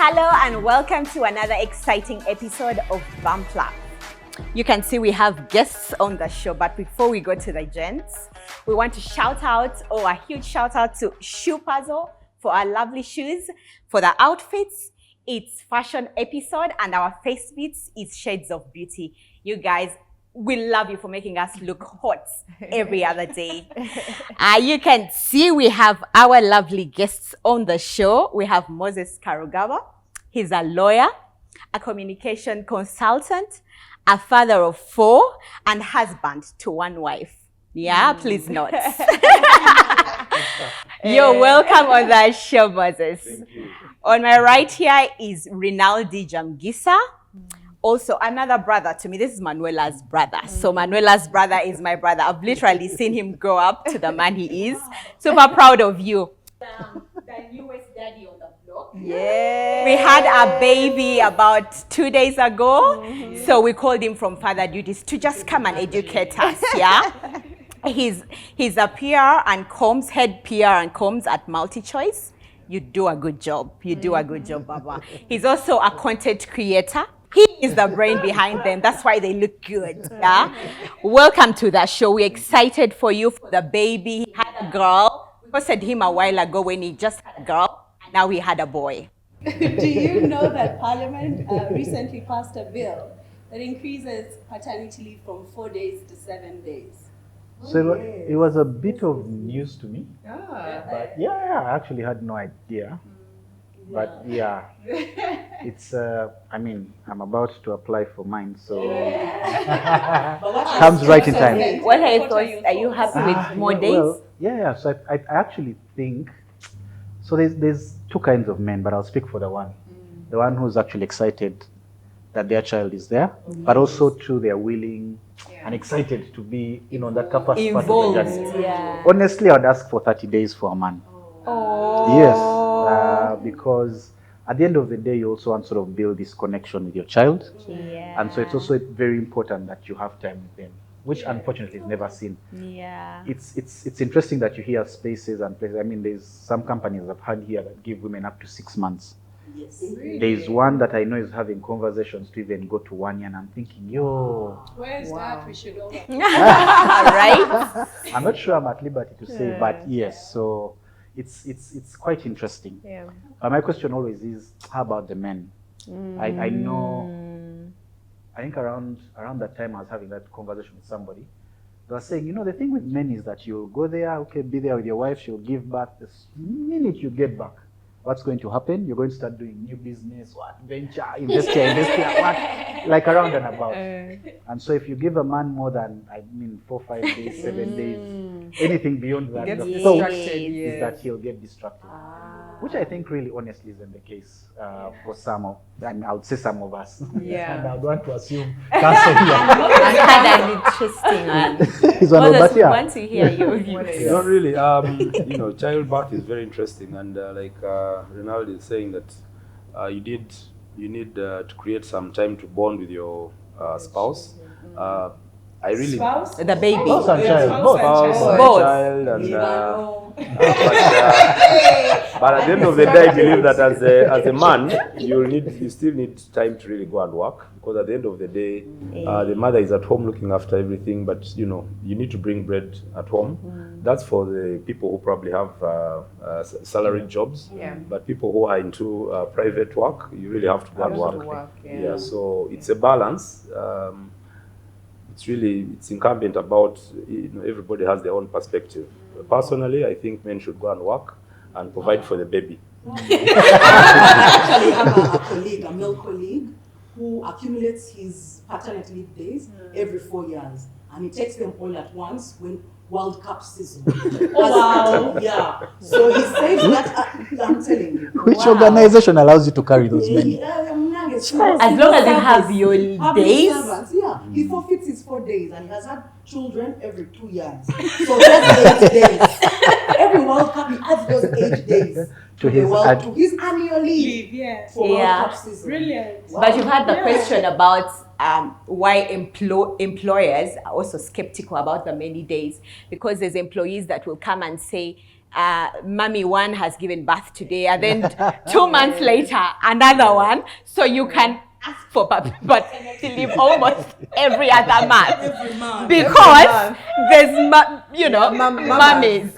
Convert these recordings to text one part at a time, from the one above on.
Hello and welcome to another exciting episode of Vampla. You can see we have guests on the show, but before we go to the gents, we want to shout out, a huge shout out to Shoe Puzzle for our lovely shoes, for the outfits. It's fashion episode and our face beats is Shades of Beauty. You guys, we love you for making us look hot every other day. You can see we have our lovely guests on the show. We have Moses Karugaba. He's a lawyer, a communication consultant, a father of 4, and husband to 1 wife. Yeah, please note. You're welcome on the show, Moses. Thank you. On my right here is Rinaldi and Jamugisa. Also, another brother to me. This is Manuela's brother. So Manuela's brother is my brother. I've literally seen him grow up to the man he is. Super proud of you. The newest daddy on the block. Yeah. We had a baby about 2 days ago. So we called him from father duties to just come and educate us, yeah? He's a PR and comms, head PR and comms at MultiChoice. You do a good job. You do a good job, Baba. He's also a content creator. He is the brain behind them. That's why they look good. Yeah. Welcome to the show. We're excited for you for the baby. He had a girl. We posted him a while ago when he just had a girl. And now he had a boy. Do you know that Parliament recently passed a bill that increases paternity leave from 4 days to 7 days? So it was a bit of news to me. But yeah, I actually had no idea. But yeah, it's, I'm about to apply for mine, so comes right in time. What are your thoughts? Are you happy with more days? Well, yeah, so I actually think, so there's 2 kinds of men, but I'll speak for the one who's actually excited that their child is there, but also too, they're willing and excited to be, that capacity. Involved, yeah. Honestly, I'd ask for 30 days for a man. Oh. Yes, because at the end of the day, you also want to sort of build this connection with your child. Yeah. And so it's also very important that you have time with them, which unfortunately is never seen. Yeah. It's interesting that you hear spaces and places. I mean, there's some companies I've had here that give women up to 6 months. Yes. Really? There's one that I know is having conversations to even go to 1 year, and I'm thinking, Where's that? We should all. Right? I'm not sure I'm at liberty to say, but yes, so it's quite interesting. Yeah. My question always is, how about the men? I know, I think around that time I was having that conversation with somebody. They were saying, the thing with men is that you'll go there, be there with your wife, she'll give birth. The minute you get back, what's going to happen? You're going to start doing new business, venture, invest here, like around and about. And so if you give a man more than, 4, 5 days, 7 days, anything beyond that, the thought is that he'll get distracted. Which I think really honestly isn't the case for some of, I would say some of us. Yeah. And I would want to assume cancer here. I had an interesting one. It's one of Others us, yeah. want to hear your views. Not really. Childbirth is very interesting, and like Rinaldi is saying that you need to create some time to bond with your spouse. I really Spouse? The baby. Spouse and child. Both. Both. child and but at the end of the day, I believe that as a man, you still need time to really go and work, because at the end of the day, the mother is at home looking after everything, but you need to bring bread at home. That's for the people who probably have salaried jobs. But people who are into private work, you really have to go and work. Yeah, so it's a balance. It's incumbent about, everybody has their own perspective. Personally, I think men should go and work and provide for the baby. I actually have a male colleague, who accumulates his paternity leave days every 4 years, and he takes them all at once when World Cup season. Wow. Yeah. So he says that, I'm telling you. Which organization allows you to carry those men? As long as you have your days. Yeah. He forfeits his 4 days, and he has had children every 2 years. So that's 8 days. Every World Cup, he adds those 8 days to his annual leave for World Cup season. Brilliant. Wow. But you've had the question about why employers are also skeptical about the many days, because there's employees that will come and say, mommy one has given birth today, and then 2 months later, another one. So you can ask for paternity leave almost every other month. Every month. Because there's, mummies,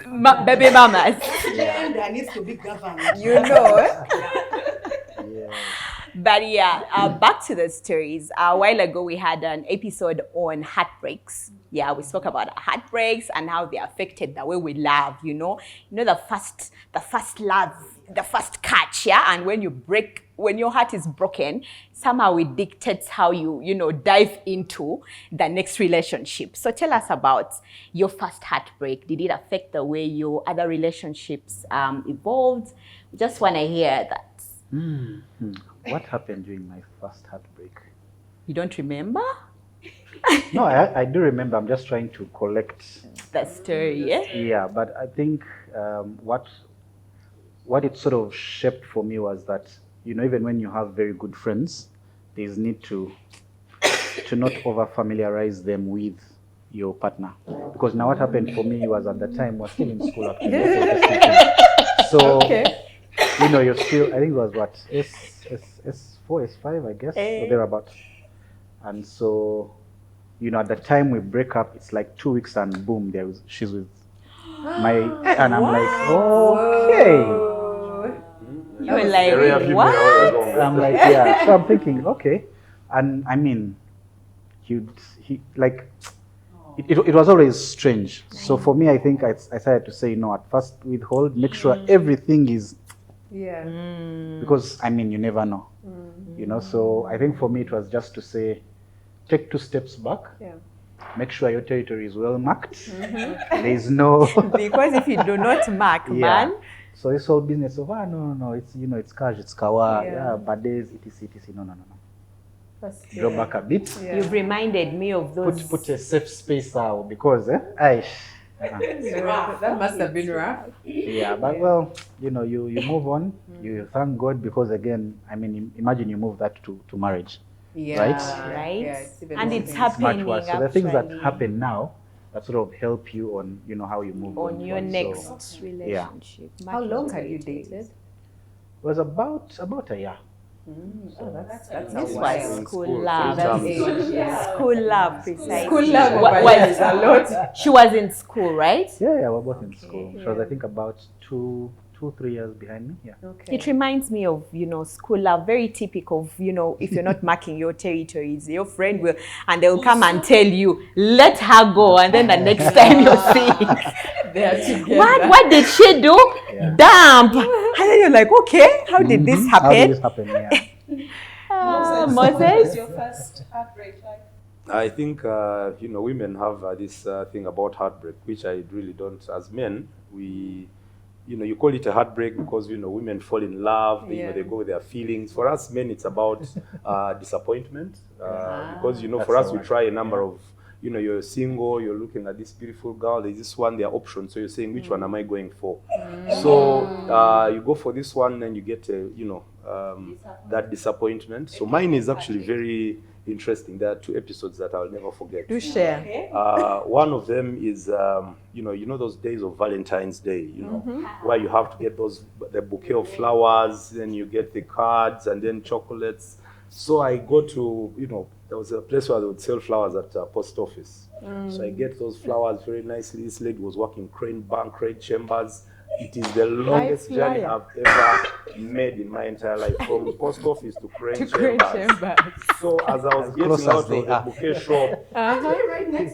baby mamas. Then there needs to be governed. Yeah. But yeah, back to the stories. A while ago, we had an episode on heartbreaks. Yeah, we spoke about heartbreaks and how they affected the way we love. The first love, the first catch. Yeah, and when your heart is broken, somehow it dictates how you dive into the next relationship. So tell us about your first heartbreak. Did it affect the way your other relationships evolved? We just want to hear that. What happened during my first heartbreak? You don't remember? No, I do remember. I'm just trying to collect the story. Yeah. Yeah, but I think what it sort of shaped for me was that even when you have very good friends, there's need to not over familiarize them with your partner, because now what happened for me was at the time we're still in school actually. So you're still, I think it was what S4 S5 I guess or thereabout, and so at the time we break up, it's like 2 weeks and boom, she's with my, and I'm like, okay. You were like, what? I'm like, yeah. So I'm thinking, okay, and I mean, it was always strange. So for me, I think I decided to say no. At first, withhold, make sure everything is. Yeah. Because I mean, you never know. So I think for me, it was just to say, take 2 steps back. Yeah. Make sure your territory is well marked. There's no. Because if you do not mark, man. So this whole business of no, it's it's cash, it's kawa, bad days, etc. No. Draw back a bit. Yeah. You've reminded me of those. Put a safe space out, because that must have been rough. Yeah, but well, you move on. You thank God, because again, I mean, imagine you move that to marriage. Yeah. Right. Yeah, and it's much happening. worse. So the things that happen now that sort of help you on how you move on your next So, relationship. How long had you dated? it was about a year. That's This a was while. school love. That's age, yeah. School love, precisely. School love Was a lot. She was in school, right? Yeah, we're both in school. She was, I think, about 2-3 years behind me. Yeah. Okay. It reminds me of, school love, very typical of, if you're not marking your territories, your friend will, and they'll come and tell you, let her go. And then the next time you see, They are together. what did she do? Yeah. Dump. And then you're like, okay, how did this How did this happen? happen? Yeah. What was Moses? your first heartbreak like? I think, women have this thing about heartbreak, which I really don't. As men, we, you call it a heartbreak because, women fall in love, they go with their feelings. For us men, it's about disappointment. Because, for us, we try a number of, you're single, you're looking at this beautiful girl, there's this one, there are options. So you're saying, which one am I going for? So you go for this one and you get, that disappointment. So mine is actually very interesting. There are 2 episodes that I'll never forget. Do share. One of them is, those days of Valentine's Day, where you have to get the bouquet of flowers, then you get the cards and then chocolates. So I go to, there was a place where they would sell flowers at a post office. So I get those flowers very nicely. This lady was working Crane Chambers. It is the longest journey I've ever made in my entire life, from post office to Crane Chambers. So as I was getting out of the bouquet shop,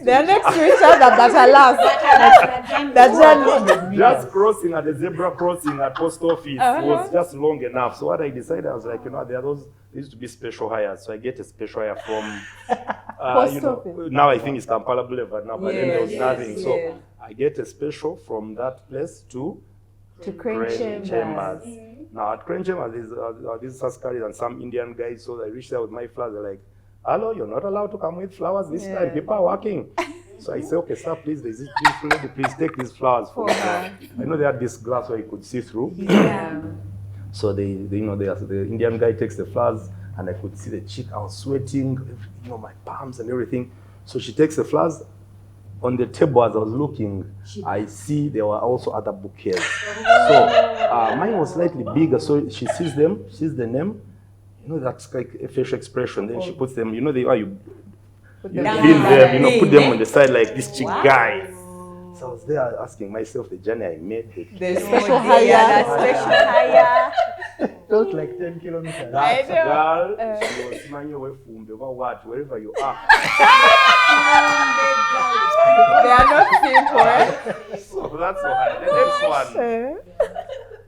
They're next to each other, but alas, the journey. just crossing at the zebra crossing at post office was just long enough. So what I decided, I was like, there used to be special hires. So I get a special hire from, now I think it's Kampala Boulevard now, but then there was nothing. So I get a special from that place to Crane Chambers. Now at Crane Chambers, these Saskaris and some Indian guys. So I reached there with my flowers. They're like, hello, you're not allowed to come with flowers this time. People are working. So I say, okay, sir, please, there's this beautiful lady, please take these flowers for me. I know they had this glass where you could see through. So the Indian guy takes the flowers, and I could see the chick. I was sweating, my palms and everything. So she takes the flowers. on the table as I was looking, I see there were also other bouquets. So mine was slightly bigger, so she sees them, sees the name, you know, that's like a facial expression. Then she puts them, you know, you pin them, you know, put them on the side like this chick guy. So I was there asking myself the journey I made. The special hire. Special hire. It felt like 10 kilometers. That girl, she was smiling away from the what, wherever you are. They are not simple. So that's what.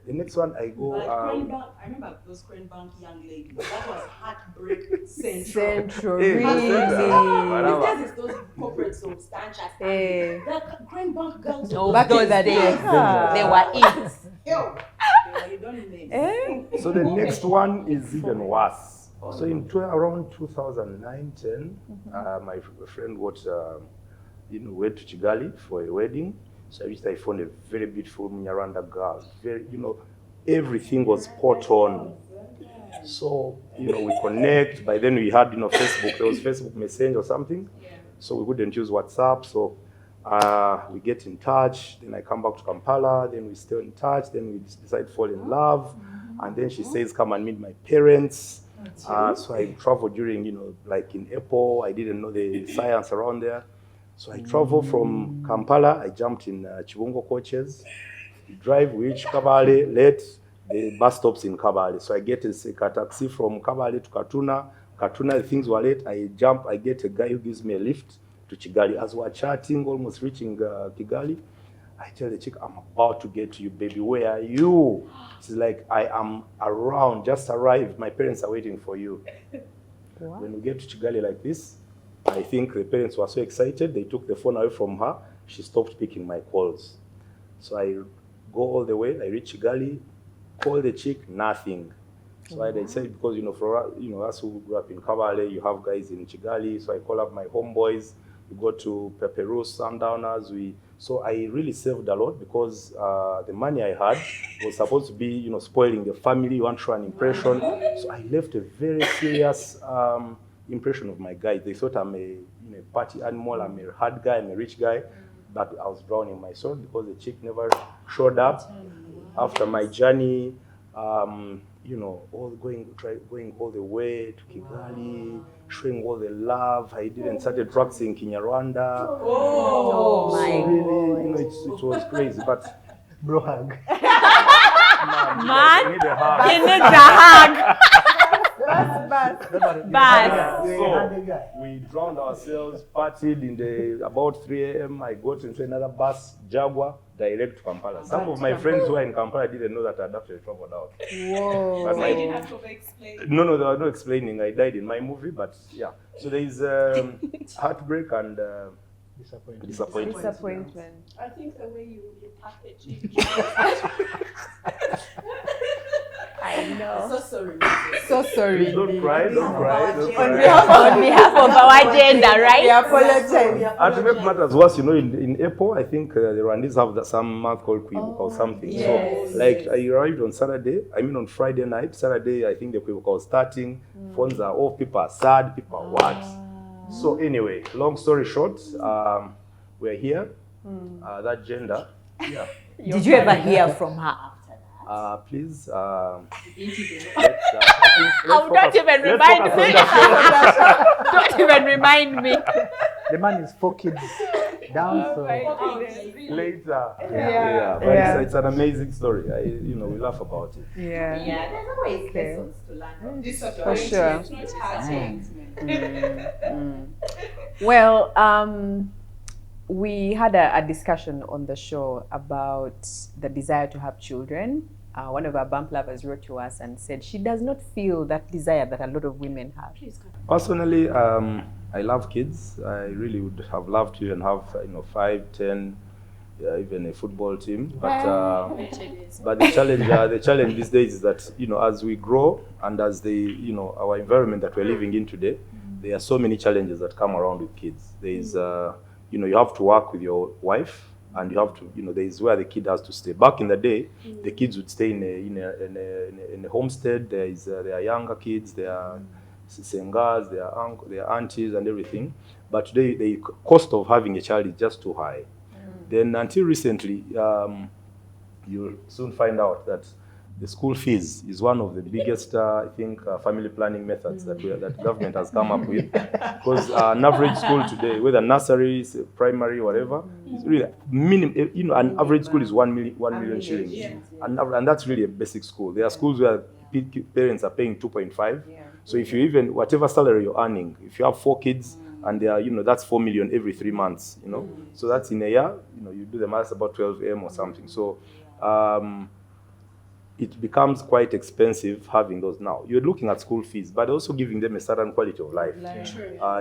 The next one, I go. I remember those Crane Bank young ladies. That was Heartbreak Central. Central. Hey, Really. These days, those corporates of Stanchas. Eh. The Crane Bank girls. Back in the day. They were it. Yo, you don't name. So the next one is even worse. So in around 2009-10, my friend went to Kigali for a wedding. So I found a very beautiful Nyarwanda girl. Very, everything was spot on. So, we connect. By then we had, Facebook. There was Facebook Messenger or something. So we couldn't use WhatsApp. So we get in touch. Then I come back to Kampala. Then we stay in touch. Then we decide to fall in love. And then she says, come and meet my parents. So I traveled during, like in April. I didn't know the science around there. So I traveled from Kampala. I jumped in Chibungo coaches. We drive, we reach Kabale late. The bus stops in Kabale. So I get a taxi from Kabale to Katuna. Katuna, things were late. I get a guy who gives me a lift to Kigali. As we're chatting, almost reaching Kigali, I tell the chick, I'm about to get to you, baby. Where are you? She's like, I am around, just arrived. My parents are waiting for you. Wow. When we get to Kigali like this, I think the parents were so excited, they took the phone away from her. She stopped picking my calls. So I go all the way, I reach Kigali, call the chick, nothing. So I decided, because, for us who grew up in Kabale, you have guys in Kigali. So I call up my homeboys, we go to Peperus, Sundowners. So I really saved a lot, because the money I had was supposed to be, spoiling the family. You want to show an impression. So I left a very serious impression of my guys. They thought I'm a party animal, I'm a hard guy, I'm a rich guy, but I was drowning my soul, because the chick never showed up. After my journey, going all the way to Kigali, showing all the love. I didn't started practicing Kinyarwanda. Oh my really, it was crazy, but Bro hug. Man, you need a hug. he needs a hug. Bad. So we drowned ourselves, partied in about 3 a.m. I got into another bus, Jaguar, direct to Kampala. Some of my friends who are in Kampala didn't know that I'd actually traveled out. Whoa. But So you didn't have to explain. No, there was no explaining. I died in my movie, but yeah. So there is heartbreak and disappointment. I think the way you package it. I know. So sorry. So sorry. Don't cry, don't cry. Don't On cry. behalf On behalf of our gender, we right? apologize. And to make matters worse, in April, I think the Rwandese have some month called Kwibuka or something. Yes. So, like, I arrived on on Friday night. Saturday, I think the Kwibuka was starting. Phones are off, people are sad, people are what. So anyway, long story short, we're here. That gender, yeah. Did you ever hear from her? Please, Don't even remind me. Don't even remind me. The man is 4 kids down, so later. Yeah. But Yeah. it's an amazing story. We laugh about it. Yeah. Yeah, there's always lessons to learn from this sort of For sure. It's not hard. Well, we had a discussion on the show about the desire to have children. One of our bump lovers wrote to us and said she does not feel that desire that a lot of women have. Personally, I love kids. I really would have loved to even have 5, 10, even a football team. But the challenge these days is that as we grow and as our environment that we're living in today, there are so many challenges that come around with kids. There is you have to work with your wife, and you have to there is where the kid has to stay. Back in the day, the kids would stay in a homestead. There are younger kids, there are sengas, there are aunties and everything. But today, the cost of having a child is just too high. Then until recently, you'll soon find out that the school fees is one of the biggest, I think, family planning methods that government has come up with. Because an average school today, whether nursery, primary, whatever, is really minimum. You know, an average school is 1 million shillings, and that's really a basic school. There are schools where parents are paying 2.5. So if you even whatever salary you're earning, if you have 4 kids, and they are, you know, that's 4 million every 3 months, you know. So that's in a year, you know, you do the math, about 12 M or something. So it becomes quite expensive having those now. You're looking at school fees, but also giving them a certain quality of life.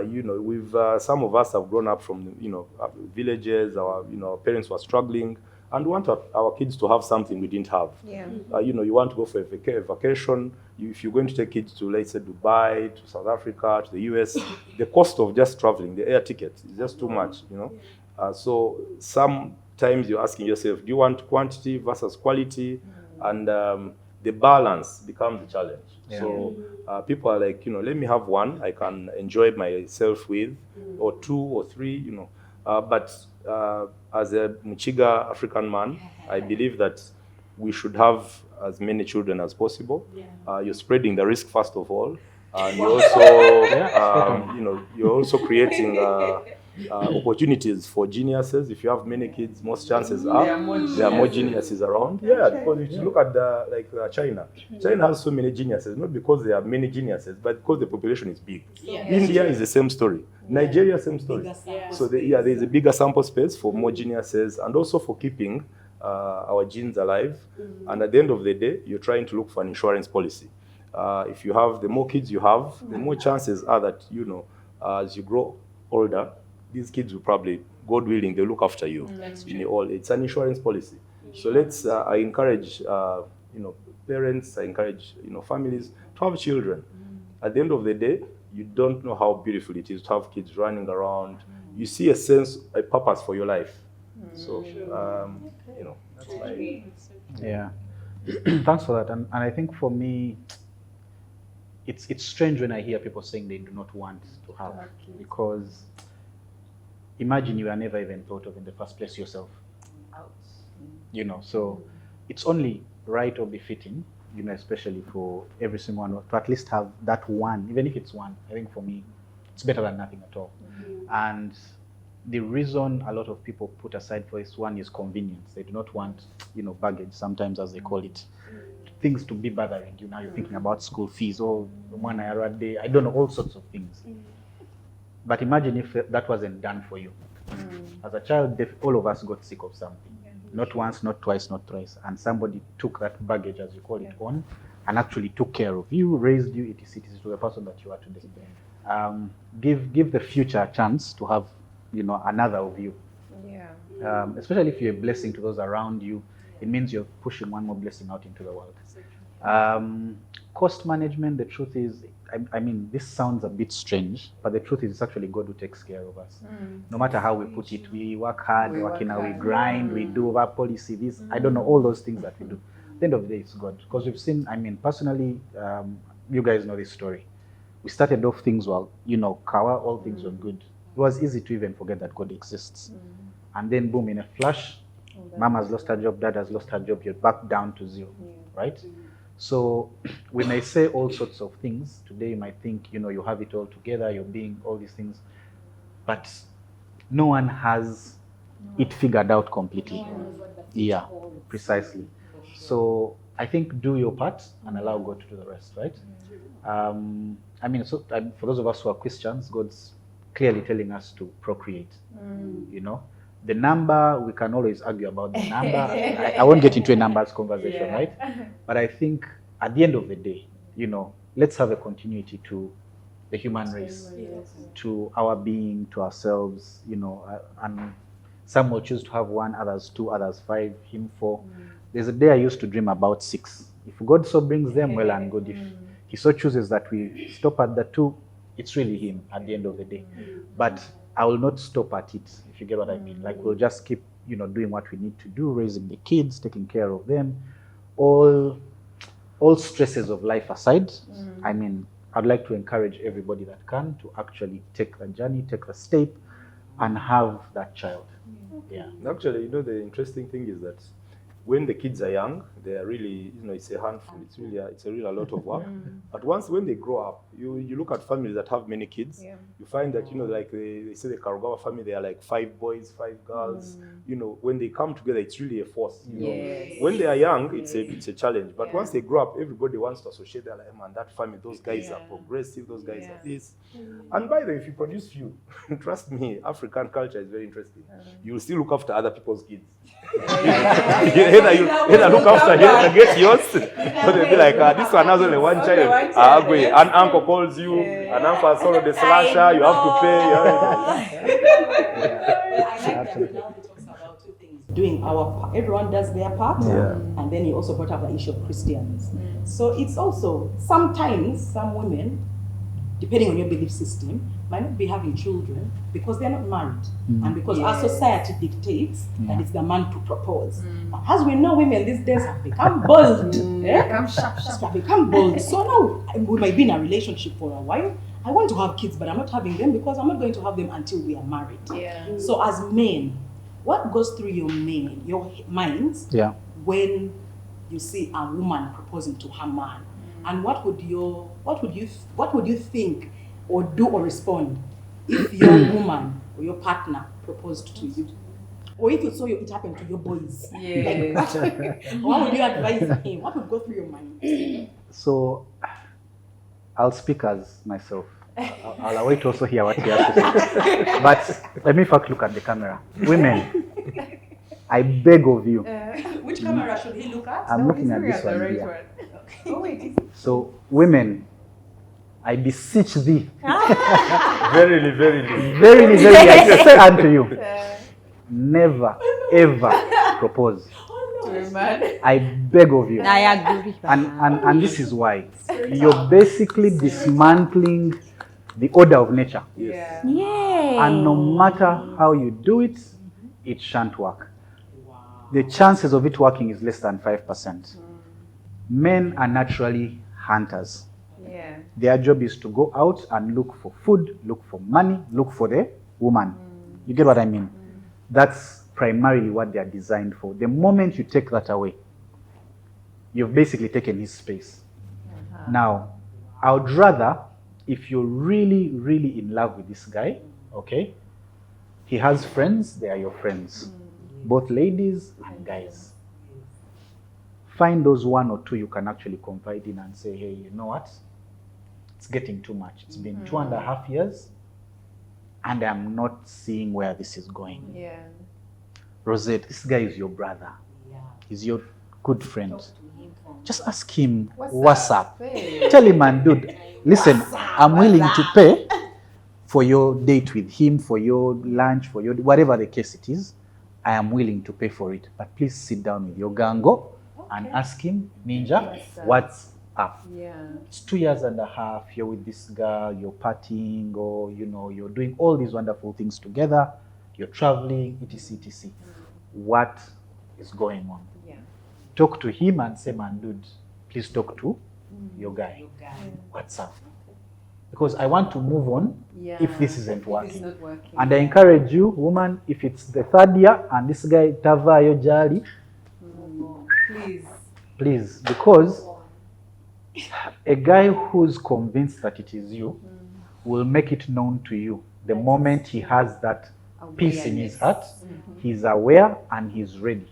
You know, we've some of us have grown up from, you know, villages. Our, you know, parents were struggling, and we want our kids to have something we didn't have. You know, you want to go for a vacation. If you're going to take kids to, let's say, Dubai, to South Africa, to the US, the cost of just traveling, the air ticket, is just too much, you know. So sometimes you're asking yourself, do you want quantity versus quality? And the balance becomes a challenge. So people are like, you know, let me have one I can enjoy myself with, or 2 or 3, you know. But as a Muchiga African man, I believe that we should have as many children as possible. You're spreading the risk first of all, and you're also, you know, you're also creating opportunities for geniuses. If you have many kids, most chances are there are more geniuses around. Because if you look at China, China has so many geniuses, not because there are many geniuses, but because the population is big. India is the same story. Nigeria, same story. So there is a bigger sample space for more geniuses, and also for keeping our genes alive. And at the end of the day, you're trying to look for an insurance policy. If you have, the more kids you have, the more chances are that, you know, as you grow older, these kids will probably, God willing, they'll look after you in the old age. It's an insurance policy. So let's, I encourage, you know, parents, I encourage, you know, families to have children. At the end of the day, you don't know how beautiful it is to have kids running around. You see a sense, a purpose for your life. So, you know, that's my... Yeah. Thanks for that. And I think for me, it's strange when I hear people saying they do not want to have, because imagine you are never even thought of in the first place yourself. You know, so it's only right or befitting, you know, especially for every single one, to at least have that one, even if it's one. I think for me, it's better than nothing at all. And the reason a lot of people put aside for this one is convenience. They do not want, you know, baggage, sometimes, as they call it, things to be bothering you. Now you're thinking about school fees, or 1 hour a day, I don't know, all sorts of things. But imagine if that wasn't done for you. As a child, all of us got sick of something. Not once, not twice, not thrice. And somebody took that baggage, as you call it, on, and actually took care of you, raised you, etc., to the person that you are today. Give the future a chance to have, you know, another of you. Especially if you're a blessing to those around you, it means you're pushing one more blessing out into the world. Cost management, the truth is, I mean, this sounds a bit strange, but the truth is it's actually God who takes care of us. No matter how we put it, we work hard, we grind, we do our policy, this, I don't know, all those things that we do. At the end of the day, it's God. Because we've seen, I mean, personally, you guys know this story. We started off, things were, you know, kawa, all things were good. It was easy to even forget that God exists. And then boom, in a flash, mom has lost her job, dad has lost her job, you're back down to zero, right? So we may say all sorts of things. Today you might think, you know, you have it all together, you're being all these things, but no one has it figured out completely. Yeah, precisely. So I think do your part and allow God to do the rest, right? I mean, so for those of us who are Christians, God's clearly telling us to procreate, you know. The number, we can always argue about the number. I won't get into a numbers conversation, right? But I think at the end of the day, you know, let's have a continuity to the human race, to our being, to ourselves, you know, and some will choose to have 1, others 2, others 5, him 4. There's a day I used to dream about 6. If God so brings them, well and good. If he so chooses that we stop at the 2, it's really him at the end of the day. But I will not stop at it, if you get what I mean. Like, we'll just keep, you know, doing what we need to do, raising the kids, taking care of them, all stresses of life aside. I mean, I'd like to encourage everybody that can to actually take the journey, take the step, and have that child. Yeah. Actually, you know, the interesting thing is that when the kids are young, they are really, you know, it's a handful. It's really a lot of work. But when they grow up, you look at families that have many kids. You find that, you know, like they say the Karugaba family, they are like 5 boys, 5 girls. You know, when they come together, it's really a force. You know, when they are young, it's a challenge. But once they grow up, everybody wants to associate their like, man, that family, those guys are progressive. Those guys are this. And by the way, if you produce few, trust me, African culture is very interesting. You will still look after other people's kids. Either look after him and get yours, or they'll be like, this one has only one child. An uncle calls you, an uncle has followed the slasher, you have to pay. I like that Rinaldi talks about 2 things. Doing everyone does their part, and then he also brought up the issue of Christians. So it's also, sometimes some women, depending on your belief system, might not be having children because they're not married, and because our society dictates that it's the man to propose. But as we know, women these days have become bold. Have become bold. So now we might be in a relationship for a while. I want to have kids, but I'm not having them because I'm not going to have them until we are married. So as men, what goes through your minds when you see a woman proposing to her man? And what would you think or do or respond if your woman or your partner proposed to you? Or if you saw it happen to your boys? What would you advise him? What would go through your mind? So I'll speak as myself. I'll await to also hear what he has to say. But let me first look at the camera. Women, I beg of you. Which camera should he look at? I'm looking at this one here. So, women, I beseech thee. Verily, verily. Verily, verily, I say unto you, never, ever propose. I beg of you. I agree. And this is why. You're basically dismantling the order of nature. Yay. And no matter how you do it, it shan't work. The chances of it working is less than 5%. Men are naturally hunters. Their job is to go out and look for food, look for money, look for the woman. You get what I mean? That's primarily what they are designed for. The moment you take that away, you've basically taken his space. Now, I would rather, if you're really, really in love with this guy, okay, he has friends, they are your friends. Both ladies and guys. Find those 1 or 2 you can actually confide in and say, hey, you know what? It's getting too much. It's been 2.5 years and I'm not seeing where this is going. Rosette, this guy is your brother. He's your good friend. Just ask him, what's up? Tell him, man, dude, listen, I'm willing to pay for your date with him, for your lunch, for your whatever the case it is. I am willing to pay for it. But please sit down with your gango and ask him, Ninja, what's up? It's 2.5 years, you're with this girl, you're partying, or you know, you're doing all these wonderful things together, you're traveling, etc, etc. What is going on? Talk to him and say, man, dude, please talk to your guy. What's up? Because I want to move on if this isn't working. And I encourage you, woman, if it's the 3rd year and this guy Tava Yojali, please, because a guy who's convinced that it is you will make it known to you the moment he has that peace in his heart. He's aware and he's ready.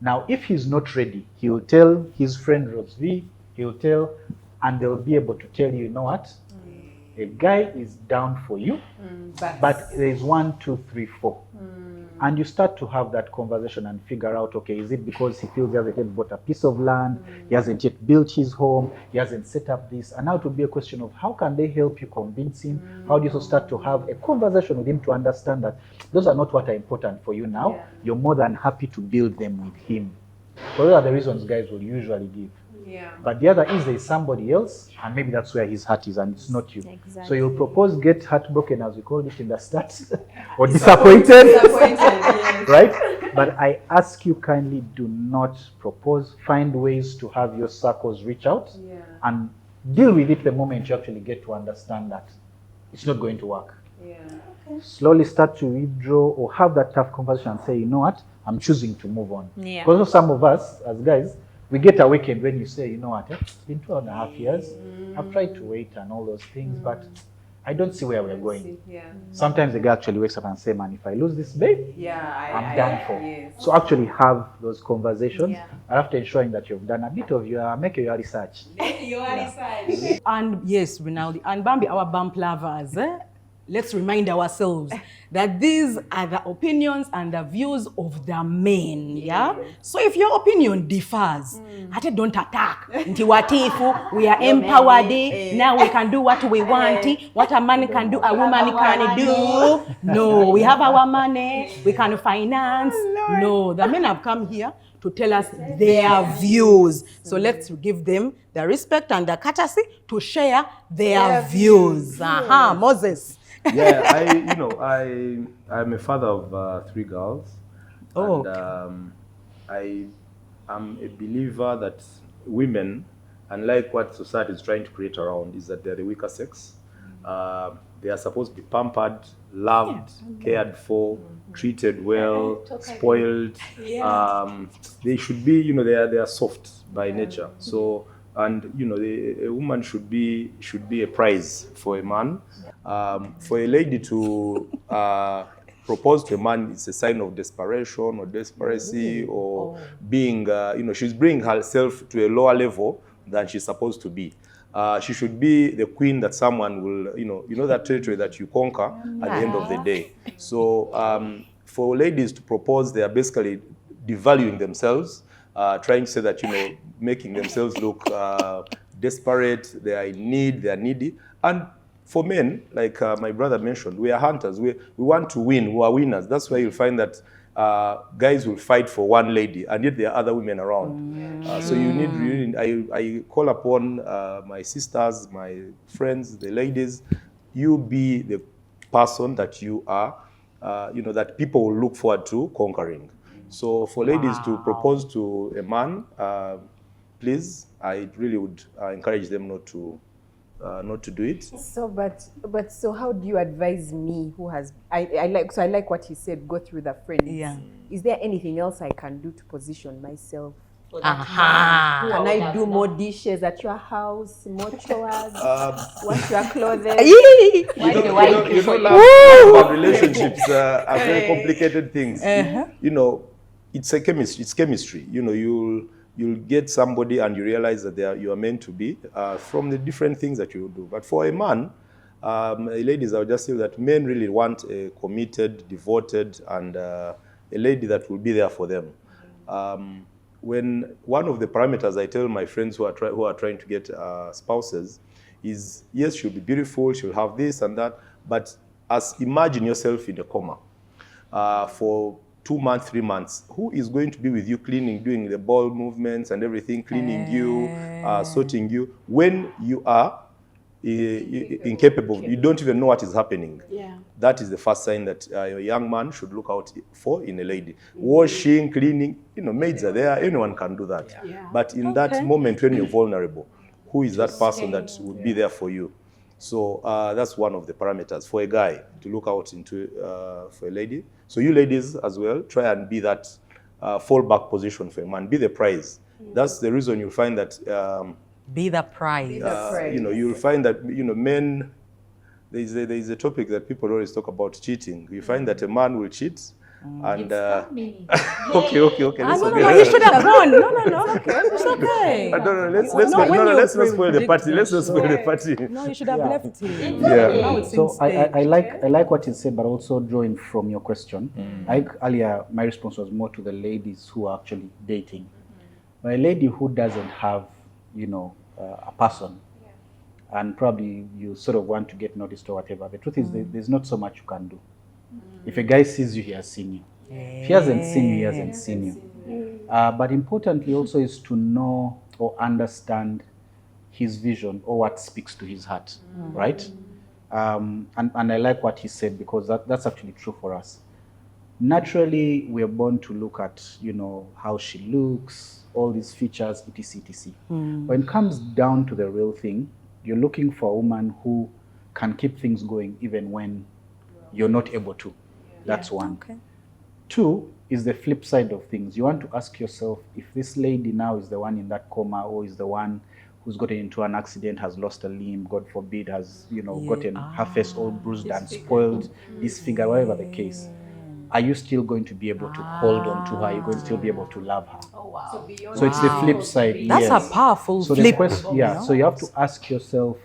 Now, if he's not ready, he will tell his friend Rosvi, he'll tell, and they'll be able to tell you, you know what? A guy is down for you, but there's 1, 2, 3, 4. And you start to have that conversation and figure out, okay, is it because he feels he hasn't yet bought a piece of land, he hasn't yet built his home, he hasn't set up this, and now it will be a question of how can they help you convince him? How do you also start to have a conversation with him to understand that those are not what are important for you now, you're more than happy to build them with him. So those are the reasons guys will usually give. But the other is there is somebody else, and maybe that's where his heart is, and it's not you. So you'll propose, get heartbroken, as we call it in the stats, or disappointed, right? But I ask you kindly, do not propose. Find ways to have your circles reach out, and deal with it the moment you actually get to understand that it's not going to work. Yeah. Slowly start to withdraw or have that tough conversation and say, you know what, I'm choosing to move on. Yeah. Because some of us, as guys, we get awakened when you say, you know what, it's been 2.5 years. I've tried to wait and all those things, but I don't see where we're going. Yeah. Sometimes the guy actually wakes up and say, man, if I lose this babe, I'm done for. Yes. So actually have those conversations, Yeah. and after ensuring that you've done a bit of make your research. And yes, Rinaldi and Bambi, our bump lovers, let's remind ourselves that these are the opinions and the views of the men, yeah? So if your opinion differs, don't attack. Nti watifu, we are empowered, now we can do what we want, what a man can do, a woman can do. No, we have our money, we can finance. No, the men have come here to tell us their views. So let's give them the respect and the courtesy to share their views. Moses. Yeah, I'm a father of 3 girls. Oh, and I am a believer that women, unlike what society is trying to create around, is that they're the weaker sex. They are supposed to be pampered, loved, cared for, treated well, spoiled. They should be, they are soft by nature. So, and a woman should be a prize for a man. For a lady to propose to a man, it's a sign of desperation or desperacy or being, she's bringing herself to a lower level than she's supposed to be. She should be the queen that someone will, that territory that you conquer at the end of the day. So for ladies to propose, they are basically devaluing themselves, trying to say that, making themselves look desperate, they are in need, they are needy. And for men, like my brother mentioned, we are hunters. We want to win. We are winners. That's why you'll find that guys will fight for one lady, and yet there are other women around. So you need. I call upon my sisters, my friends, the ladies. You be the person that you are. That people will look forward to conquering. So for ladies to propose to a man, please, I really would encourage them not to do it. So how do you advise me who has I like what he said, go through the friends. Yeah. Is there anything else I can do to position myself? Can Aha. I do more dishes at your house, more chores, wash your clothes? Love relationships are very complicated things. It's chemistry. You'll get somebody and you realize that you are meant to be from the different things that you do. But for a man, ladies, I would just say that men really want a committed, devoted, and a lady that will be there for them. When one of the parameters I tell my friends who are trying to get spouses is, yes, she'll be beautiful, she'll have this and that, but imagine yourself in a coma for 2 months, 3 months. Who is going to be with you cleaning, doing the bowel movements and everything, cleaning you, sorting you, when you are incapable? You don't even know what is happening. Yeah. That is the first sign that a young man should look out for in a lady. Washing, cleaning, maids are there, anyone can do that. Yeah. But in that moment when you're vulnerable, who is that person that would be there for you? So that's one of the parameters for a guy to look out into for a lady. So you ladies as well, try and be that fallback position for a man. Be the prize. That's the reason you'll find that Be the prize. you'll find that men. There is a topic that people always talk about, cheating. You find that a man will cheat. And okay. Let's No, he should have gone. No. It's okay. Let's not spoil the party. Let's not spoil the party. No, you should have left him. Yeah. Now it So seems I like what you said, but also drawing from your question. Like earlier, my response was more to the ladies who are actually dating. But a lady who doesn't have, a person, and probably you sort of want to get noticed or whatever, the truth is there's not so much you can do. If a guy sees you, he has seen you. If he hasn't seen you, he hasn't seen you. But importantly also is to know or understand his vision or what speaks to his heart, right? And I like what he said, because that's actually true for us. naturally we're born to look at, you know, how she looks, all these features, etc, etc. When it comes down to the real thing, you're looking for a woman who can keep things going even when you're not able to. That's one. Okay. Two is the flip side of things. You want to ask yourself if this lady now is the one in that coma, or is the one who's gotten into an accident, has lost a limb, God forbid, has, you know, gotten her face all bruised and spoiled, disfigured, whatever the case. Are you still going to be able to hold on to her? Are you going to still be able to love her? Oh, wow. So it's the flip side. That's yes. a powerful So flip. the question, so you have to ask yourself,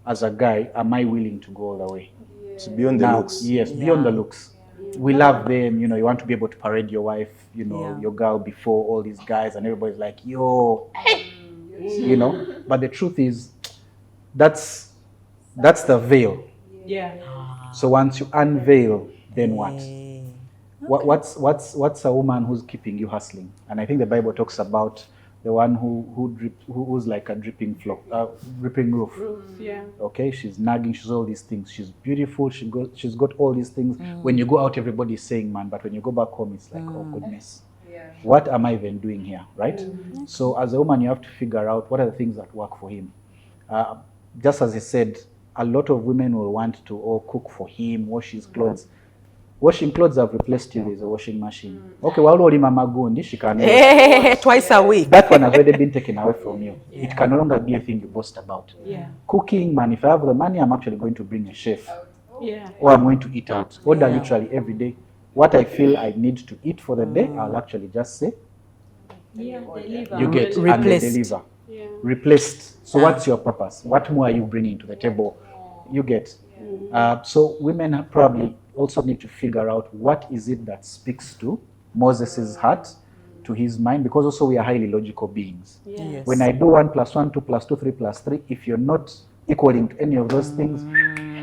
as a guy, am I willing to go all the way? It's beyond the Now, looks. yes, beyond the looks. We love them, you know, you want to be able to parade your wife, you know, your girl before all these guys, and everybody's like, yo, you know. But the truth is, that's the veil. Yeah. So once you unveil, then what? What's a woman who's keeping you hustling? And I think the Bible talks about the one who's like a dripping roof. Yeah. Okay, she's nagging, she's all these things. She's beautiful, she's got all these things. When you go out, everybody's saying man, but when you go back home, it's like, oh goodness. What am I even doing here, right? So as a woman, you have to figure out what are the things that work for him. Just as he said, a lot of women will want to cook for him, wash his clothes. Washing clothes have replaced you with a washing machine. Okay, well, Mama Gundi, she can Twice a week. that one has already been taken away from you. It can no longer be a thing you boast about. Yeah. Cooking, man, if I have the money, I'm actually going to bring a chef. Yeah. Or I'm going to eat out. Order literally every day. What I feel I need to eat for the day, I'll actually just say, Yeah. Deliver. you get and Replaced. they deliver. Yeah. Replaced. So what's your purpose? What more are you bringing to the table? You get. So women probably also need to figure out what is it that speaks to Moses's heart, to his mind, because also we are highly logical beings. Yeah. When I do 1 + 1, 2 + 2, 3 + 3, if you're not equaling to any of those things,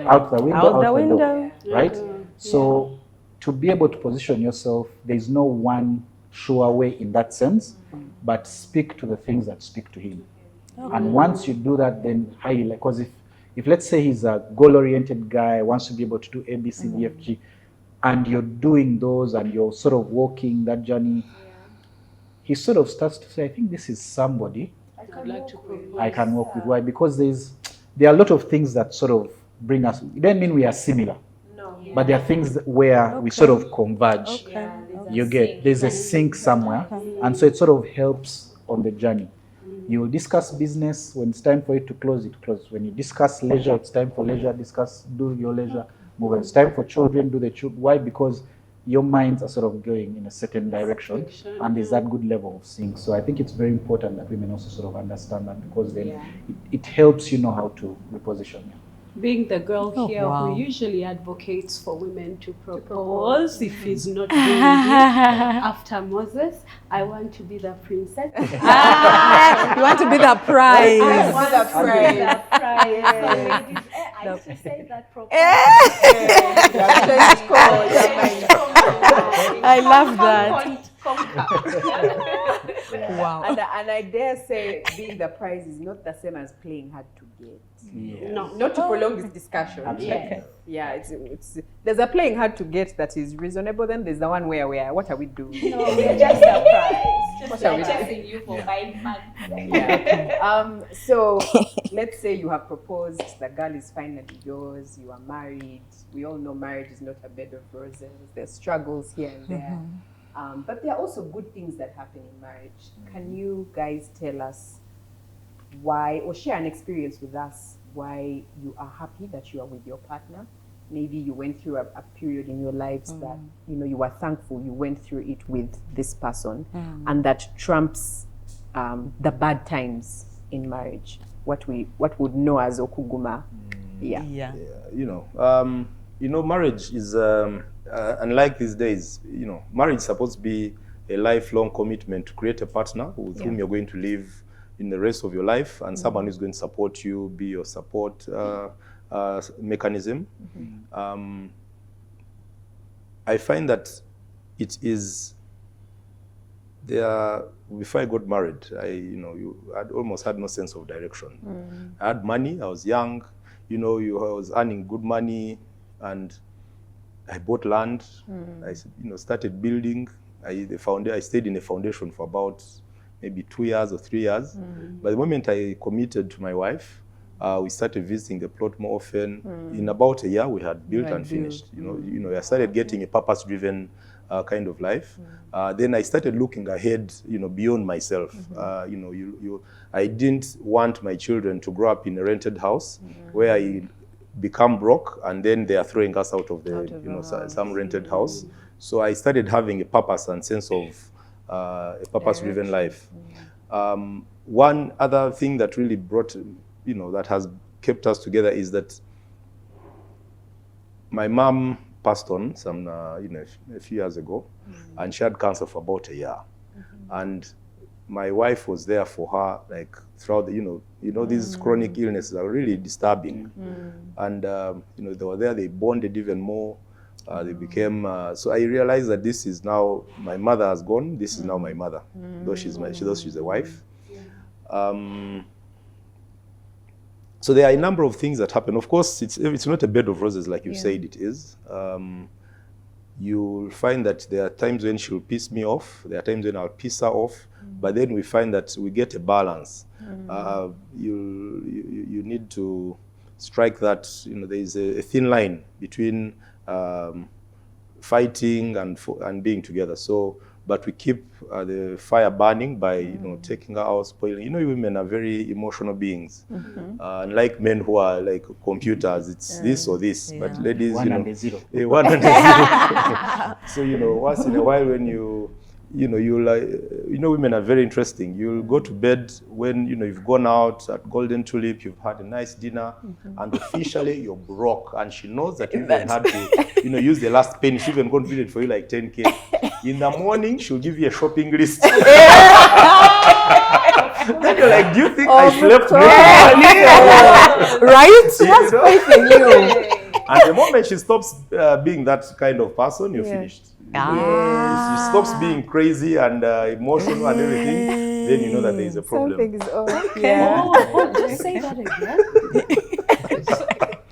out the window, out the door, right? So to be able to position yourself, there's no one sure way in that sense, but speak to the things that speak to him. And once you do that, then highly, like, because if let's say he's a goal-oriented guy, wants to be able to do A, B, C, D, F, G, and you're doing those and you're sort of walking that journey, he sort of starts to say, I think this is somebody I'd like to propose. I can work with. Why? Because there are a lot of things that sort of bring us. It doesn't mean we are similar, but there are things where we sort of converge. You get, there's a sync somewhere, and so it sort of helps on the journey. You will discuss business. When it's time for it to close, it closes. When you discuss leisure, it's time for leisure. Do your leisure. Move. When it's time for children, do the children. Why? Because your minds are sort of going in a certain direction, and there's that good level of sync. So I think it's very important that women also sort of understand that, because then it helps you know how to reposition you. Being the girl here who usually advocates for women to propose if he's not doing it after Moses, I want to be the princess. You want to be the prize. I want the prize. I used to say that propose. I love that. Wow. And I dare say being the prize is not the same as playing hard to get. Yeah. No. Not to prolong this discussion. Absolutely. Yeah, it's there's a playing hard to get that is reasonable, then there's the one where what are we doing? No, we're just surprised. Just What are we like doing? chasing you for 5 months. Yeah. So let's say you have proposed, the girl is finally yours, you are married. We all know marriage is not a bed of roses. There's struggles here and there. But there are also good things that happen in marriage. Can you guys tell us why, or share an experience with us, why you are happy that you are with your partner? Maybe you went through a period in your lives that, you were thankful you went through it with this person, and that trumps the bad times in marriage. What we would know as okuguma. Yeah. Marriage is unlike these days. Marriage is supposed to be a lifelong commitment to create a partner with whom you're going to live in the rest of your life, and someone who's going to support you, be your support mechanism. I find that it is there. Before I got married, I almost had no sense of direction. I had money. I was young. I was earning good money, and I bought land. I started building. I stayed in the foundation for about maybe 2 years or 3 years. By the moment I committed to my wife, we started visiting the plot more often. In about a year, we had built and finished. I started getting a purpose-driven kind of life. Then I started looking ahead, beyond myself. I didn't want my children to grow up in a rented house where I become broke and then they are throwing us out of the, some rented house. So I started having a purpose and sense of a purpose-driven life. One other thing that really brought, that has kept us together is that my mom passed on a few years ago, and she had cancer for about a year. And my wife was there for her, like throughout the, these chronic illnesses are really disturbing. And, they were there, they bonded even more. They became, so I realized that this is now, my mother has gone, this is now my mother, though she's a wife. So there are a number of things that happen. Of course, it's not a bed of roses like you said it is. You'll find that there are times when she'll piss me off, there are times when I'll piss her off, but then we find that we get a balance. You need to strike that, there is a thin line between fighting and being together. So, but we keep the fire burning by taking her out, spoiling. Women are very emotional beings. Unlike men who are like computers, it's this or this. But ladies, one and a zero. One and a zero. So once in a while when women are very interesting. You'll go to bed when you've gone out at Golden Tulip, you've had a nice dinner, and officially you're broke. And she knows that you even had to, use the last penny. She even contributed for you like 10K. In the morning, she'll give you a shopping list. Then you're like, do you think I slept Right? That's quite new. And the moment she stops being that kind of person, you're finished. She stops being crazy and emotional and everything, then you know that there is a problem. Something's off. Just say that again.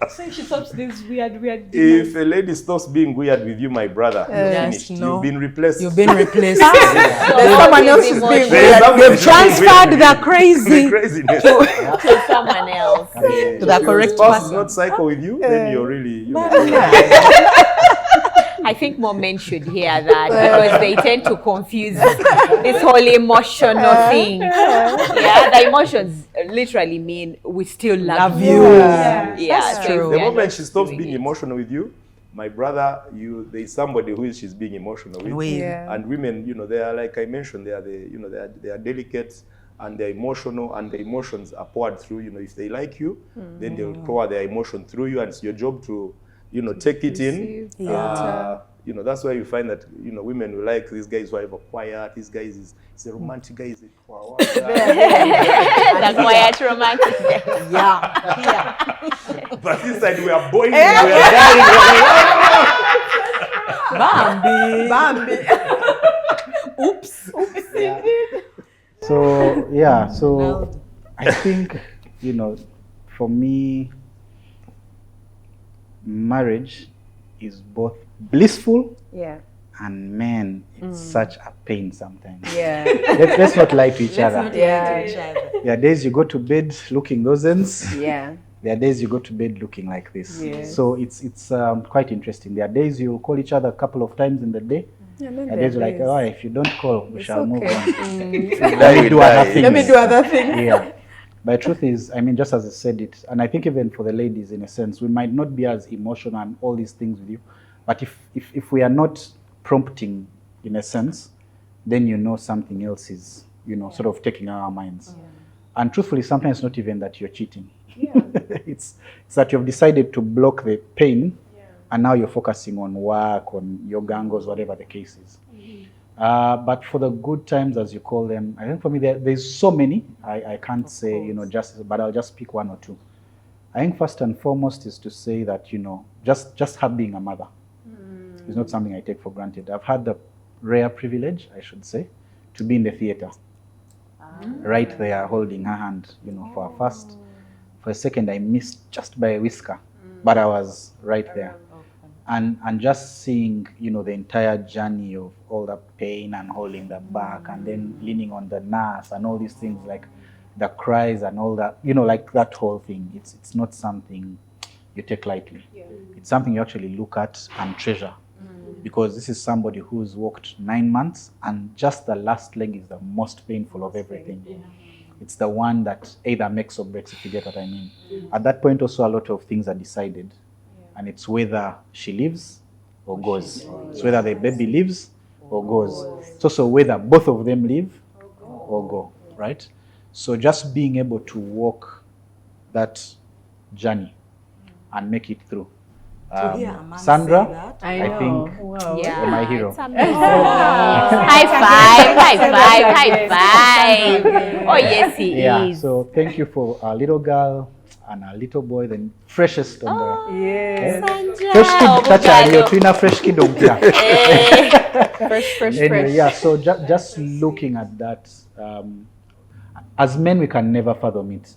So she stops this weird. If a lady stops being weird with you, my brother, you're finished. No. You've been replaced. You've been replaced. There's someone else who's being There's someone They've who's transferred being the weird. crazy The craziness. To someone else. to the If your correct spouse is person. not psycho with you, then you're really, I think more men should hear that because they tend to confuse this whole emotional thing. The emotions literally mean we still love you. That's true. The moment she stops being emotional with you, my brother, there's somebody who she's being emotional with. And women, they are, like I mentioned, they are delicate and they're emotional, and the emotions are poured through. If they like you, then they'll pour their emotion through you, and it's your job to take it in. That's why you find that women will like these guys who are ever quiet. This guy is a romantic guy. He's The quiet romantic. But this side we are boiling, we are dying. Bambi. Oops. So I think, for me, marriage is both blissful and, man, it's such a pain sometimes. Let's not lie to each other. There are days you go to bed looking those ends. There are days you go to bed looking like this. So it's quite interesting. There are days you'll call each other a couple of times in the day. There are days you're like, if you don't call, we shall move on. Let me do other things. But the truth is, just as I said it, and I think even for the ladies, in a sense, we might not be as emotional and all these things with you, but if we are not prompting, in a sense, then something else is, sort of taking our minds. And truthfully, sometimes it's not even that you're cheating. It's that you've decided to block the pain, and now you're focusing on work, on your gangos, whatever the case is. But for the good times, as you call them, I think for me there's so many. I can't say but I'll just pick one or two. I think first and foremost is to say that just her being a mother is not something I take for granted. I've had the rare privilege, I should say, to be in the theater, right there holding her hand. For a first, for a second I missed just by a whisker, but I was right there. and just seeing, you know, the entire journey of all the pain and holding the back and then leaning on the nurse and all these things, like the cries and all that, you know, like that whole thing. It's not something you take lightly. It's something you actually look at and treasure, because this is somebody who's walked 9 months, and just the last leg is the most painful of everything. It's the one that either makes or breaks, if you get what I mean. At that point also a lot of things are decided. And it's whether she lives or goes. It's whether the baby lives or goes. It's also whether both of them live or go, right? So just being able to walk that journey and make it through. hear a man Sandra, say that. I think, Yeah, you're my hero. it's amazing. High five. Oh, yes, he Yeah, is. so thank you for a little girl and a little boy, the freshest on the... Yes. Fresh kid, tacha, you're twina fresh kid on Fresh. Anyway, yeah, so just looking at that, as men, we can never fathom it.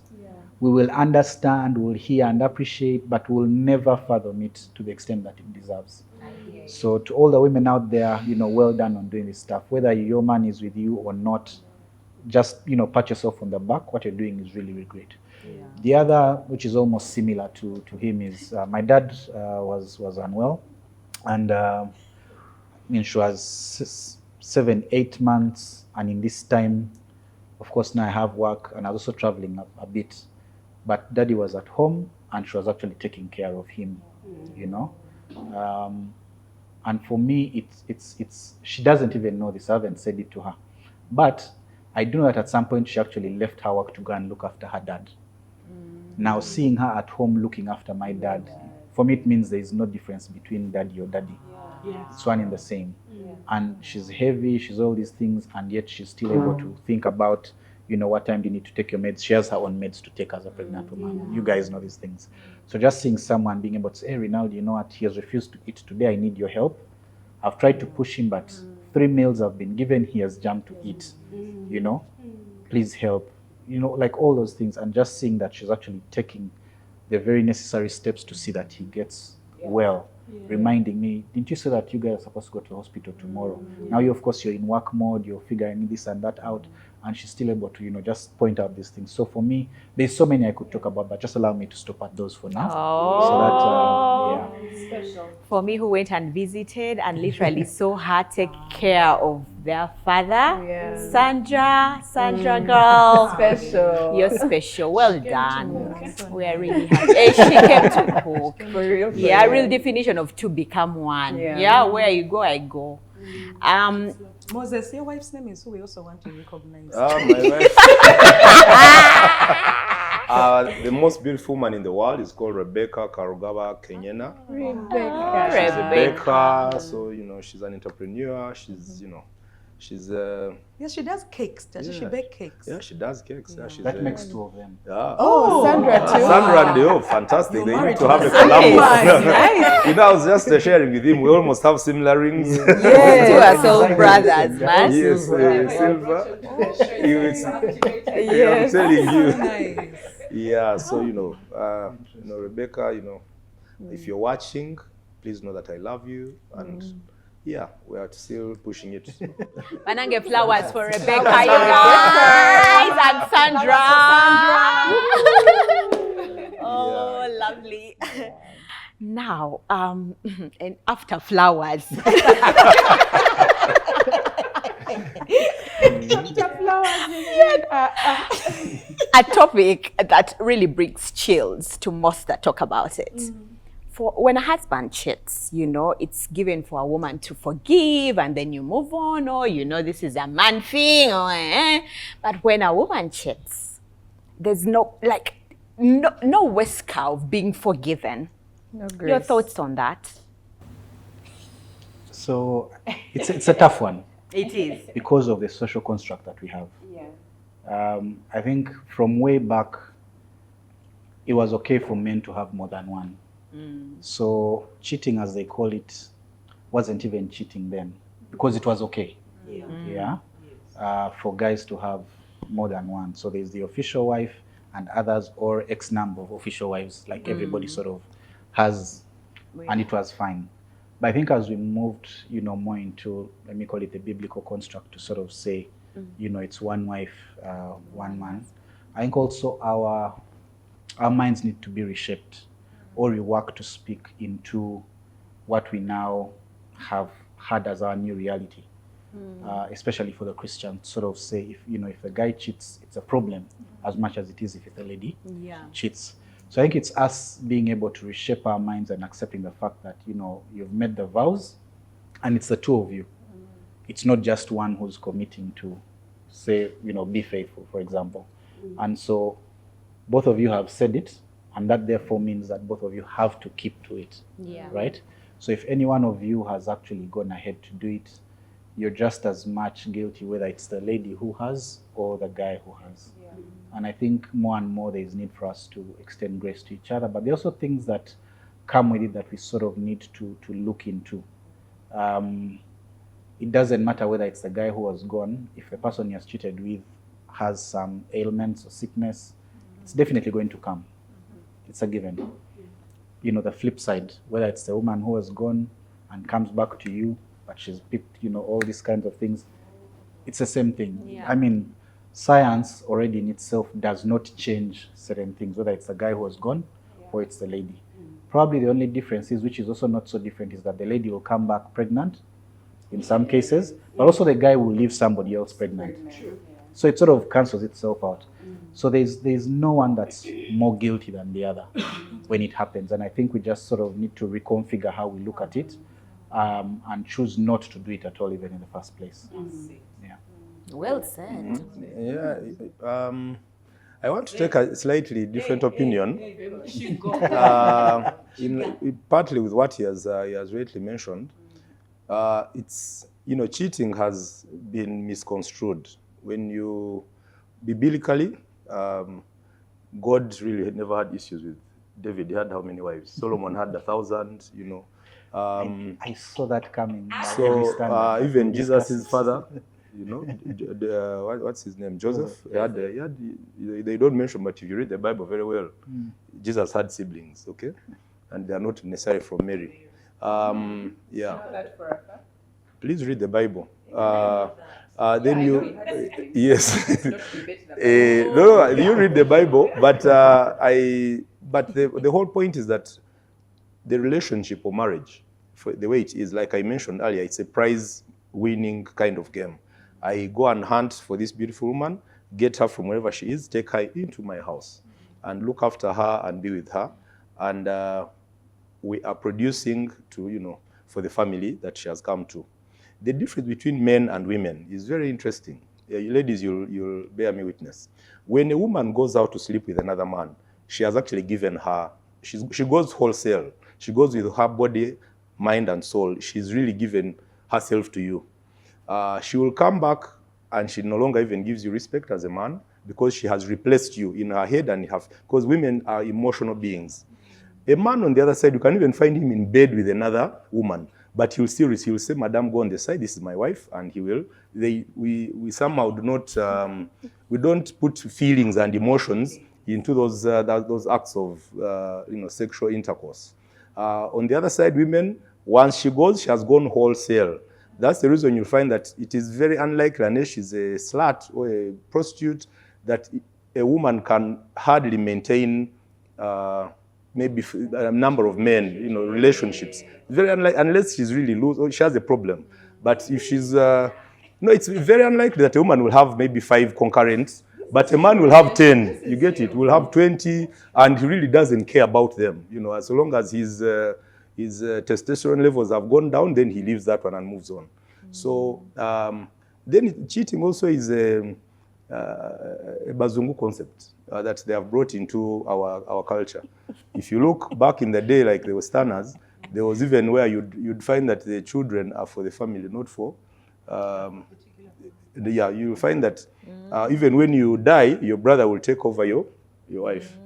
We will understand, we'll hear and appreciate, but we'll never fathom it to the extent that it deserves. So to all the women out there, you know, well done on doing this stuff. Whether your man is with you or not, just, you know, pat yourself on the back. What you're doing is really, really great. The other, which is almost similar to him, is my dad was unwell, and I mean, she was 7-8 months, and in this time, of course, now I have work and I was also traveling a bit, but daddy was at home and she was actually taking care of him, you know. And for me, it's she doesn't even know this. I haven't said it to her, but I do know that at some point she actually left her work to go and look after her dad. Now, seeing her at home looking after my dad, for me, it means there is no difference between daddy or daddy. It's one and the same. And she's heavy, she's all these things, and yet she's still able to think about, you know, what time do you need to take your meds. She has her own meds to take as a pregnant woman. You guys know these things. So just seeing someone being able to say, hey, Rinaldi, you know what, he has refused to eat today, I need your help. I've tried to push him, but 3 meals have been given, he has jumped to eat, you know, please help. You know, like all those things, and just seeing that she's actually taking the very necessary steps to see that he gets well. Reminding me, didn't you say that you guys are supposed to go to the hospital tomorrow? Now you, of course, you're in work mode, you're figuring this and that out, and she's still able to, you know, just point out these things. So for me, there's so many I could talk about, but just allow me to stop at those for now. So that, yeah. For me, who went and visited and literally saw her take care of their father, Sandra girl, Special. you're special. Well done. We are really happy. She came to cook. For real. Yeah, real definition of two become one. Yeah, where you go, I go. Moses, your wife's name is who we also want to recognize. My wife. The most beautiful woman in the world is called Rebecca Karugaba Kenyana. She's a baker, so you know she's an entrepreneur. She's Yes, she does cakes. Does she bake cakes? Yeah, she does cakes. Yeah, she's That makes 2 of them. Yeah. Oh, Sandra too. Sandra and Deo, fantastic. You're They married need to to have a a collab. Nice. You know, I was just sharing with him. We almost have similar rings. Two are soul brothers, man. Yes, silver. I'm telling you. Nice. Yeah, so you know, Rebecca, you know, if you're watching, please know that I love you, and yeah, we are still pushing it. Banange flowers for Rebecca, you guys, and Sandra. Oh, lovely. Now, and after flowers. A topic that really brings chills to most that talk about it. For when a husband cheats, you know, it's given for a woman to forgive and then you move on, or you know, this is a man thing, but when a woman cheats, there's no whisker of being forgiven. No grace. Your thoughts on that? So it's a tough one. It is. Because of the social construct that we have. I think from way back, it was okay for men to have more than one. So cheating, as they call it, wasn't even cheating then, because it was okay. For guys to have more than one. So there's the official wife and others, or X number of official wives, like everybody sort of has, and it was fine. But I think as we moved, more into, let me call it the biblical construct to sort of say, it's one wife, one man. I think also our minds need to be reshaped or reworked to speak into what we now have had as our new reality. Especially for the Christian, sort of say, if the guy cheats, it's a problem as much as it is if the lady cheats. So I think it's us being able to reshape our minds and accepting the fact that, you've made the vows and it's the two of you. It's not just one who's committing to say, be faithful, for example. And so both of you have said it, and that therefore means that both of you have to keep to it, right? So if any one of you has actually gone ahead to do it, you're just as much guilty, whether it's the lady who has or the guy who has. And I think more and more there is need for us to extend grace to each other, but there are also things that come with it that we sort of need to look into. It doesn't matter whether it's the guy who has gone, if the person he has cheated with has some ailments or sickness, it's definitely going to come. It's a given. The flip side, whether it's the woman who has gone and comes back to you, but she's picked, all these kinds of things, it's the same thing. I mean, science already in itself does not change certain things, whether it's the guy who has gone or it's the lady. Probably the only difference is, which is also not so different, is that the lady will come back pregnant in some cases, but also the guy will leave somebody else pregnant. So it sort of cancels itself out. So there's no one that's more guilty than the other when it happens. And I think we just sort of need to reconfigure how we look at it, and choose not to do it at all, even in the first place. Yeah. Well said. I want to take a slightly different opinion. Partly with what he has rightly mentioned. It's, cheating has been misconstrued. When you, biblically, God really had never had issues with David. He had how many wives? Solomon had 1,000, I saw that coming. So even Jesus' father, what's his name? Joseph. They don't mention, but if you read the Bible very well, Jesus had siblings, okay? And they are not necessarily from Mary. Please read the Bible. Then you, yes. No, you read the Bible, but the whole point is that the relationship or marriage, for the way it is, like I mentioned earlier, it's a prize-winning kind of game. I go and hunt for this beautiful woman, get her from wherever she is, take her into my house, and look after her and be with her, and we are producing to, for the family that she has come to. The difference between men and women is very interesting. Ladies, you'll bear me witness. When a woman goes out to sleep with another man, she has actually given her, she goes wholesale. She goes with her body, mind, and soul. She's really given herself to you. She will come back and she no longer even gives you respect as a man because she has replaced you in her head and because women are emotional beings. A man on the other side, you can even find him in bed with another woman, but he'll say, Madam, go on the side, this is my wife, and he will. We somehow do not, we don't put feelings and emotions into those acts of sexual intercourse. On the other side, women, once she goes, she has gone wholesale. That's the reason you find that it is very unlikely, unless she's a slut or a prostitute, that a woman can hardly maintain maybe a number of men, relationships. Very unlikely, unless she's really loose or she has a problem. But if she's, it's very unlikely that a woman will have maybe 5 concurrents, but a man will have 10. You get it? Will have 20, and he really doesn't care about them. As long as his testosterone levels have gone down, then he leaves that one and moves on. So then cheating also is a Bazungu concept that they have brought into our culture. If you look back in the day, like the Westerners, there was even where you'd find that the children are for the family, not for. You find that even when you die, your brother will take over your wife.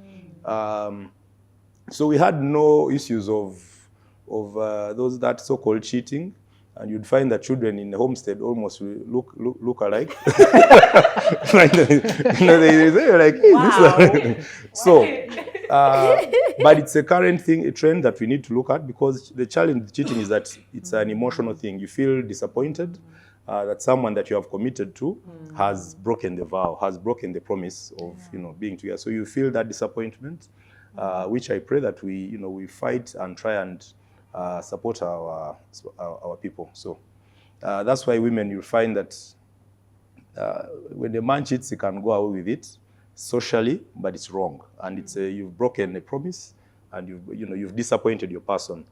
So we had no issues of that so-called cheating. and you'd find that children in the homestead almost look alike. They're like, hey, this so, but it's a current thing, a trend that we need to look at, because the challenge with cheating is that it's an emotional thing. You feel disappointed that someone that you have committed to has broken the vow, has broken the promise of being together. So you feel that disappointment, which I pray that we fight and try and support our people. So that's why women, you'll find that when the man cheats, he can go away with it socially, but it's wrong, and it's you've broken a promise, and you've disappointed your person,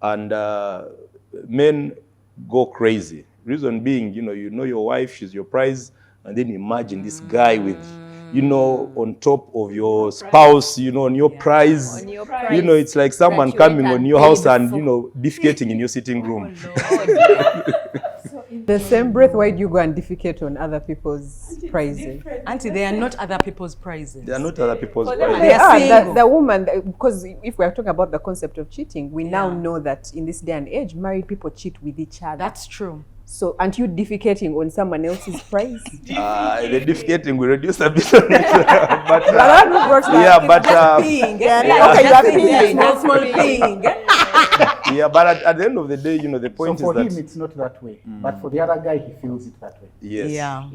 and men go crazy. Reason being, you know your wife, she's your prize, and then imagine this guy with, on top of your spouse, on your prize. It's like someone coming on your house and, defecating in your sitting room. The same breath, why do you go and defecate on other people's prizes? Auntie, they are not other people's prizes. They are not other people's prizes. They are the woman, because if we are talking about the concept of cheating, we now know that in this day and age, married people cheat with each other. That's true. So aren't you defecating on someone else's prize? The defecating will reduce a bit on it. But that works peeing. Small peeing. Yeah, but at the end of the day, the point so is that for him, it's not that way. But for the other guy, he feels it that way. yes. Yeah.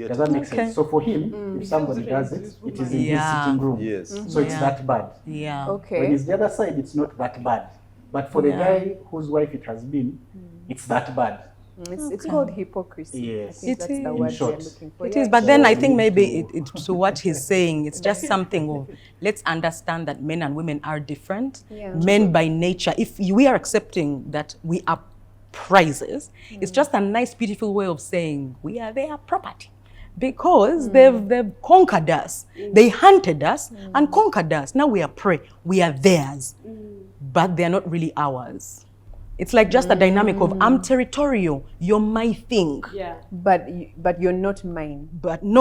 Does that make sense? So for him, if somebody does it, it is in his sitting room. Yes. So it's that bad. Yeah. Okay. When it's the other side, it's not that bad. But for the guy whose wife it has been, it's that bad. It's called hypocrisy. Yes. I think that's the word they're looking for. It is, but then I think maybe to what he's saying, it's just something of, let's understand that men and women are different. Yeah. Men by nature, if we are accepting that we are prizes, it's just a nice, beautiful way of saying we are their property. Because they've conquered us. They hunted us and conquered us. Now we are prey. We are theirs. But they're not really ours. It's like just a dynamic of I'm territorial, you're my thing. Yeah. But you're not mine. But I'm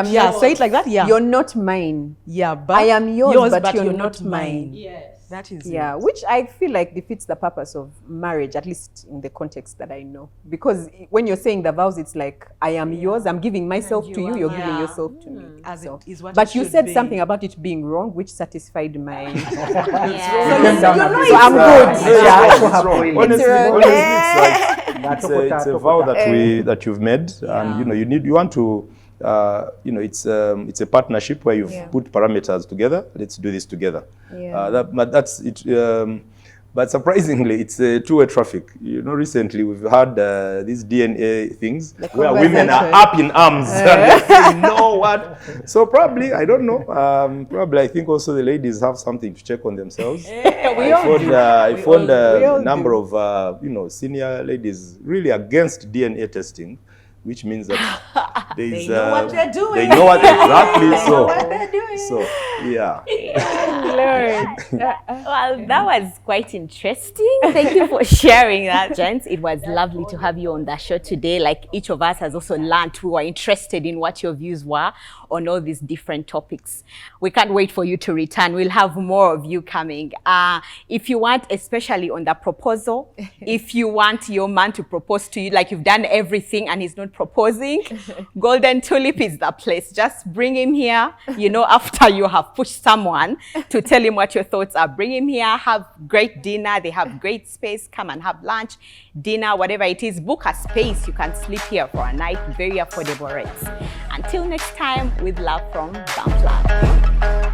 yours. say it like that, yeah. You're not mine. Yeah, but I am yours, but you're not mine. Yes. That is Yeah, it. which I feel like defeats the purpose of marriage, at least in the context that I know. Because when you're saying the vows, it's like, I am yours, I'm giving myself to you, you're giving yourself to me. As So- it is what but it you should said be. something about it being wrong, which satisfied my... So So I'm good. It's wrong. Honestly, That's it's a vow that you've made, and you want to. It's a partnership where you've put parameters together. Let's do this together. Yeah. But that's it. But surprisingly, it's a two-way traffic. Recently we've had these DNA things where women are up in arms and they say, you know what? So probably, I don't know. Probably, I think also the ladies have something to check on themselves. I found a number of senior ladies really against DNA testing, which means that They know what they're doing. They know what exactly. So Yeah. Well, that was quite interesting. Thank you for sharing that, gents. It was lovely to have you on the show today. Like, each of us has also learned, we were interested in what your views were on all these different topics. We can't wait for you to return. We'll have more of you coming. If you want, especially on the proposal, if you want your man to propose to you, like you've done everything and he's not proposing, Golden Tulip is the place. Just bring him here, after you have pushed someone to tell him what your thoughts are. Bring him here, have great dinner. They have great space. Come and have lunch, dinner, whatever it is. Book a space. You can sleep here for a night. Very affordable rates. Until next time, with love from Kampala.